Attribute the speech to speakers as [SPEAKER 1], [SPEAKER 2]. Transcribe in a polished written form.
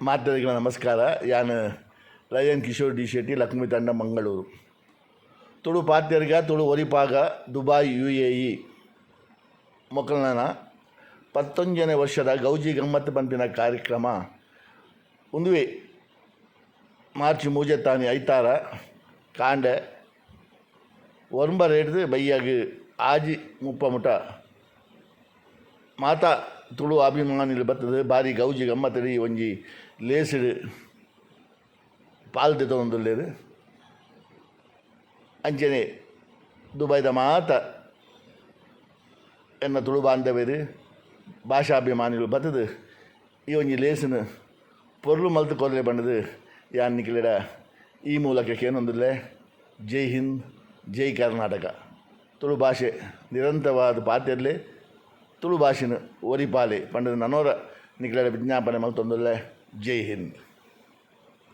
[SPEAKER 1] ಮಾತರಿಗಳ ನಮಸ್ಕಾರ. ಯಾನು lion Kishore D Shetty, Lakshmi ತಂಡ, ಮಂಗಳೂರು. ತುಳು ಪಾತ್ಯರ್ಗ ತುಳು ಒರಿಪಾಗ ದುಬಾಯ್ UAE ಮೊಕಲ್ನ 11ನೇ ವರ್ಷದ ಗೌಜಿ ಗಮ್ಮತ್ತು ಪಂಪಿನ ಕಾರ್ಯಕ್ರಮ ಉಂದುವೆ ಮಾರ್ಚ್ 3 ಐತಾರ ಕಾಂಡೆ ಒರಂಬರೇಡ್ದು ಬೈಯಾಗ ಆಜಿ ಮುಟ್ಟ ಮಾತಾ ತುಳು ಅಭಿಮಾನಿಗಳು ಬರ್ತದೆ. ಬಾರಿ ಗೌಜಿ ಗಮ್ಮತ್ತಡಿ ಒಂಜಿ ಲೇಸಿಡು ಪಾಲ್ದೆ ತೊಗೊಂದುಲ್ಲೇರು ಅಂಚನೆ ದುಬೈದ ಮಾತ ಎನ್ನ ತುಳು ಬಾಂಧವ್ಯರು ಭಾಷಾಭಿಮಾನಿಗಳು ಬರ್ತದೆ. ಈ ಒಂಜಿ ಲೇಸಿನ ಪೊರ್ಲು ಮಲ್ತು ಕೊರಲೆ ಬಣ್ಣದು ಯಾನ್ ನಿಖಿಲಿಡ ಈ ಮೂಲಕ ಏನೊಂದಿಲ್ಲ. ಜೈ ಹಿಂದ್, ಜೈ ಕರ್ನಾಟಕ. ತುಳು ಭಾಷೆ ನಿರಂತರವಾದ ಪಾತ್ಯರ್ಲೆ ತುಳು ಭಾಷೆನ ಒರಿಪಾಲೆ ಪಂಡದ ನನೋರ ನಿಖಿಲಿಡ ವಿಜ್ಞಾಪನೆ ಮಲ್ತೊಂದಿಲ್ಲ. ಜೈ ಹಿಂದ್.